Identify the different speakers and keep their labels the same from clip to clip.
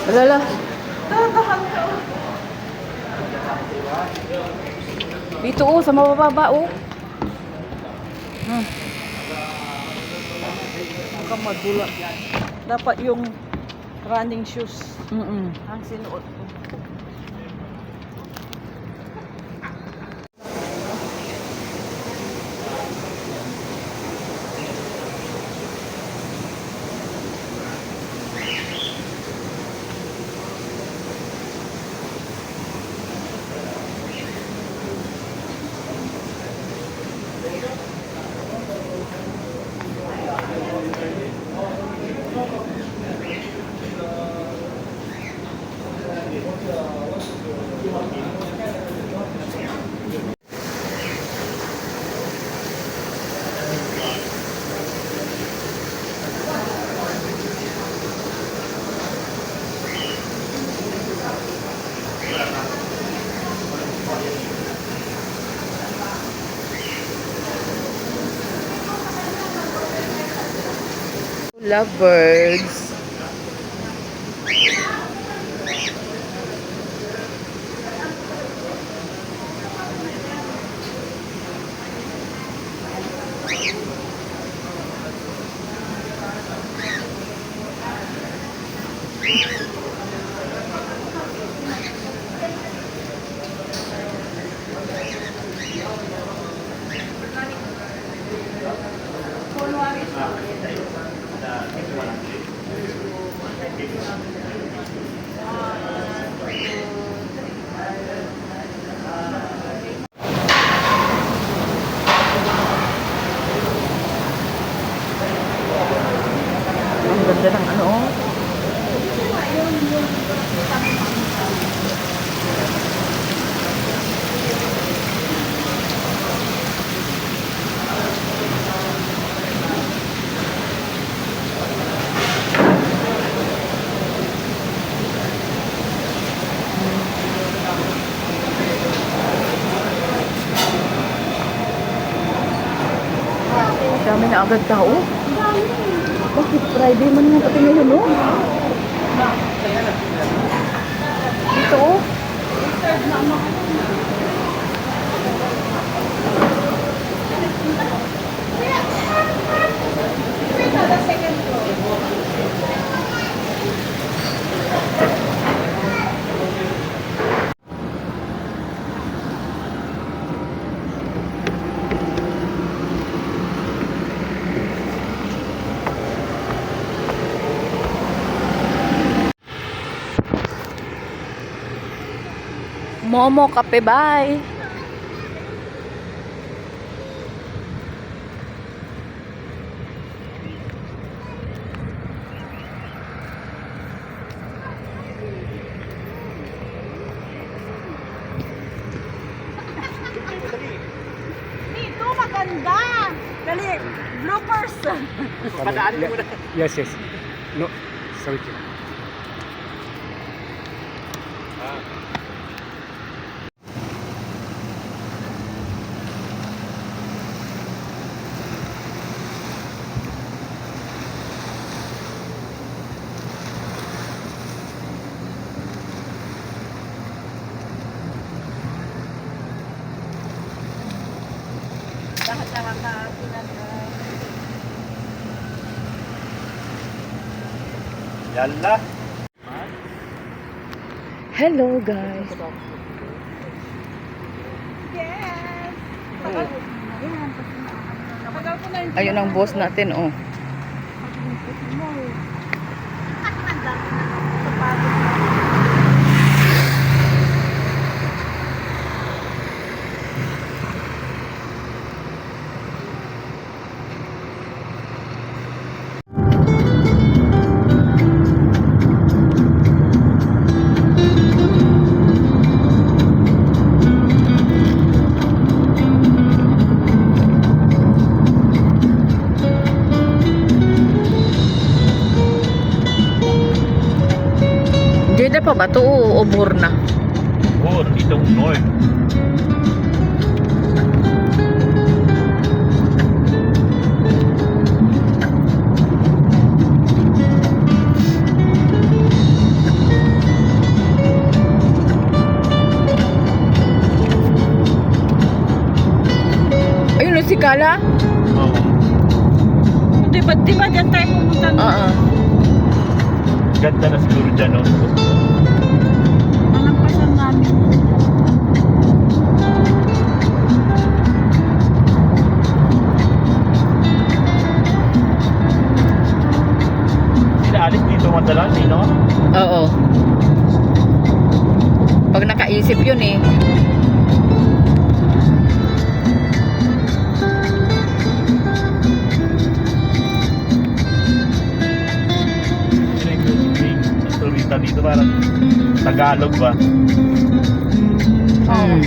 Speaker 1: Alala. Dito oh, sa mababa oh.
Speaker 2: Baka magulat. Dapat yung running shoes
Speaker 1: Mm-mm.
Speaker 2: ang sinuot ko.
Speaker 1: Lovebirds. Ang ganda ng ano oh. Dami na agad tao. Bakit Friday man nga pati ngayon, no? Dito, oh. Momo Cafe, bye!
Speaker 2: Dito maganda. Dali, bloopers.
Speaker 3: Padaan mo muna. Yes, yes. No, sorry.
Speaker 2: Dahan-dahan ka pinag-
Speaker 3: Yalla.
Speaker 1: Hello, guys!
Speaker 2: Yes. Tagal ko na yung
Speaker 1: Ayun ang boss natin, oh. Jeddah pa ba ito o Bur na?
Speaker 3: Bur, itong north.
Speaker 4: Ayala?
Speaker 3: Oo.
Speaker 2: Di ba dyan tayo pumunta?
Speaker 4: Oo.
Speaker 3: Ganda na siguro dyan, no?
Speaker 2: Nalampasan namin.
Speaker 3: Sila Alice dito madalas, eh, no?
Speaker 4: Oo. Pag nakaisip yun eh.
Speaker 3: Sila yung turista dito, parang Tagalog ba?
Speaker 4: Hmm.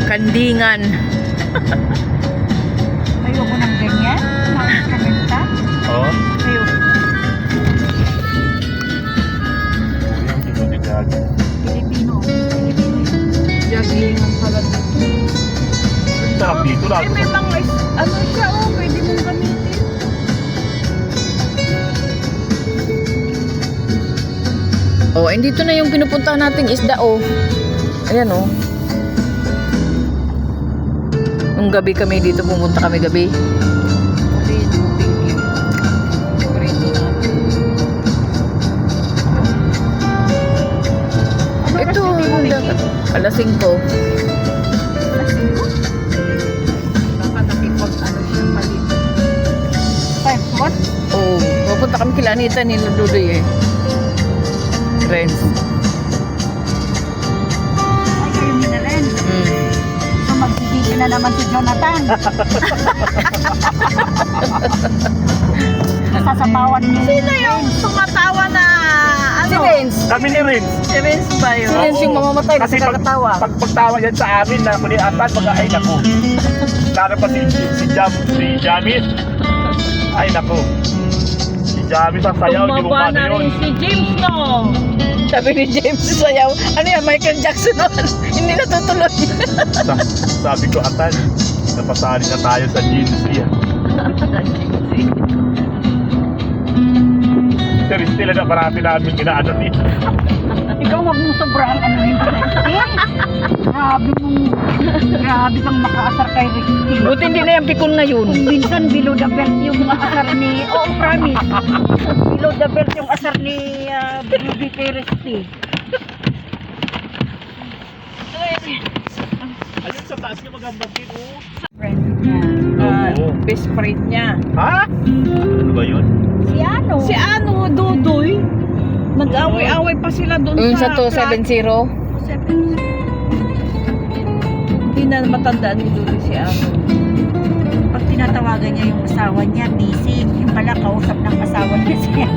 Speaker 4: Kandingan.
Speaker 2: Ayoko ng ganyan. Nakakabenta.
Speaker 3: Oo.
Speaker 2: Ayoko.
Speaker 3: Yung dito di Tagalog.
Speaker 2: Pilipino. Pilipino yun.
Speaker 4: Jaglingan pala.
Speaker 3: Ang sarap dito, lalo.
Speaker 2: May mga ano siya, pwede mong gamitin.
Speaker 4: Oh, and dito na yung pinupuntahan nating isda, oh. Ayan, oh. Nung gabi kami dito, pumunta kami gabi. Ito, alas 5.
Speaker 2: Baka nakipag ano siya palit. 5 what?
Speaker 4: Oh, pupunta kami kila Anita ni Dudoy, eh. Friends.
Speaker 2: Ay, kayo na rin.
Speaker 4: Mm.
Speaker 2: So, magbibigay na naman si Jonathan. Sasapawan niyo. Sino yung sumatawa na
Speaker 4: Si Renz.
Speaker 3: Kami ni Rin.
Speaker 2: Si Vince ba
Speaker 4: Si
Speaker 2: yun?
Speaker 4: Renz yung mamamatay kasi kakatawa.
Speaker 3: Pag pagtawa yan sa amin na muli atan, mga ay naku. Lalo pa si Jamis. Ay naku. Si Jamis ang sayaw, di mo
Speaker 2: Tumaba
Speaker 3: paano
Speaker 2: na
Speaker 3: yun.
Speaker 2: rin si James, no?
Speaker 4: Sabi ni James sayaw, ano yan, Michael Jackson naman. Hindi natutuloy.
Speaker 3: Sabi ko, atan, napasali na tayo sa GNC. Pero still na parati namin inaano dito.
Speaker 2: Ikaw wag mong sobrang ano yun. Grabe kang makaasar kay Ricky.
Speaker 4: Buti hindi na yung pikon ngayon.
Speaker 2: Kung minsan below the belt yung asar ni, oh promise, below the belt yung asar ni Baby Risky.
Speaker 3: Ayun sa taas niya magambang din, oh.
Speaker 2: Friend niya.
Speaker 3: Oo.
Speaker 4: Best friend niya.
Speaker 3: Ha? Ano ba yun?
Speaker 2: Si ano, Dudoy. Nag-away-away pa sila doon
Speaker 4: Yung sa
Speaker 2: flat.
Speaker 4: 270.
Speaker 2: Hindi na matandaan ni Dudoy si ano.
Speaker 5: Pag tinatawagan niya yung asawa niya, busy. Yung pala, kausap ng asawa niya siya.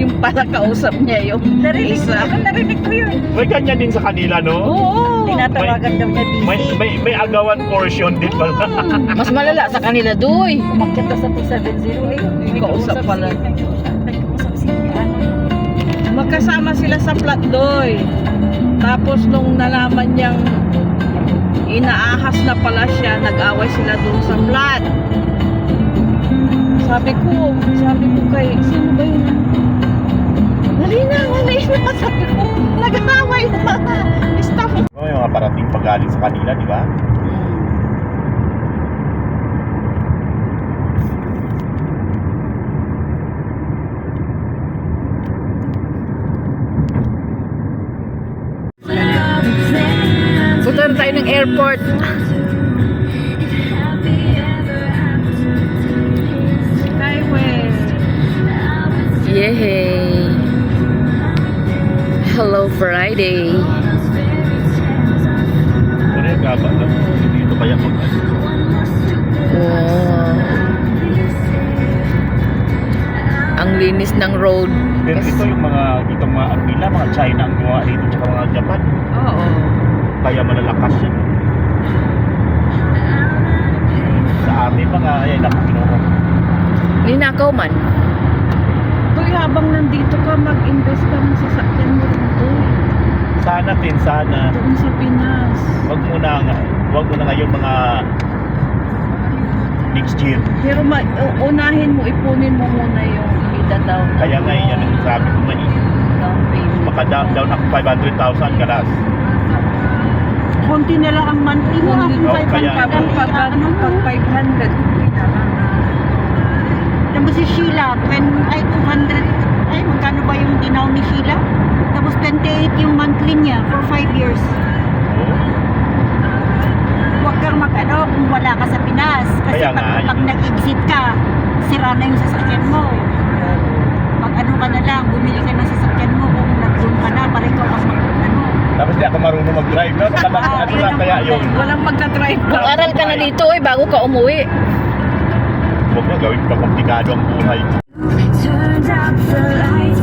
Speaker 4: Yung pala kausap niya yung
Speaker 5: Narinig ko,
Speaker 4: isa.
Speaker 5: narinig ko yun.
Speaker 3: May ganyan din sa kanila, no?
Speaker 4: Oo.
Speaker 5: Tinatawagan daw niya busy.
Speaker 3: May agawan portion din pala.
Speaker 4: Mas malala sa kanila, Doy.
Speaker 5: Umakyat na sa 270 eh. May
Speaker 4: Kausap pala.
Speaker 5: Nagkausap si ano.
Speaker 2: Magkasama sila sa flat doy. Tapos nung nalaman niyang inaahas na pala siya, nag-away sila doon sa flat. Sabi ko kay, sino ba yun? Halina. Sabi ko, nag-away na. Stop.
Speaker 3: May mga parating pagaling sa kanila, di ba?
Speaker 4: Punta na tayo ng airport.
Speaker 2: Skyway.
Speaker 4: Yay! Hello Friday.
Speaker 3: Pero yung gaba lang, dito kaya
Speaker 4: Wow. Ang linis ng road.
Speaker 3: Pero ito yung itong mga Armila, mga China ang gawa dito, tsaka mga Japan.
Speaker 4: Oo.
Speaker 3: Kaya malalakas yan. Sa atin mga, ay naku, kinuha.
Speaker 4: Linakaw man.
Speaker 2: Doy, habang nandito ka, mag-invest ka ng sasakyan mo dito.
Speaker 3: Sana din, sana.
Speaker 2: Doon sa Pinas.
Speaker 3: Wag mo na ngayon mga next year.
Speaker 2: Pero unahin mo, ipunin mo muna yung ida down.
Speaker 3: Kaya nga yan ang sabi ko nga
Speaker 2: down payment.
Speaker 3: maka-down ako 500,000 kalas.
Speaker 5: Konti na lang ang monthly mo.
Speaker 2: Konti.
Speaker 5: Kung
Speaker 3: Oo, kaya-
Speaker 5: 500
Speaker 2: Pag
Speaker 5: ano mo.
Speaker 2: 500, kumita lang.
Speaker 5: Tapos si Sheila, 200, ay magkano ba yung dinaw ni Sheila? Tapos 28 yung monthly niya for 5 years.
Speaker 3: Oo.
Speaker 5: Huwag kang mag-ano kung wala ka sa Pinas. Kasi
Speaker 3: Kaya nga,
Speaker 5: pag nag-exit ka, sira na yung sasakyan mo. Mag-ano ka na lang, bumili ka ng sasakyan mo kung nag-zoom ka na, para ikaw ang ano.
Speaker 3: Tapos di ako marunong mag-drive, no? Baka ano lang kaya yun.
Speaker 2: Walang magta-drive.
Speaker 4: Mag-aral ka na dito eh, bago ka umuwi.
Speaker 3: Huwag mo gawin pa komplikado ang buhay.
Speaker 1: Turned out the lights.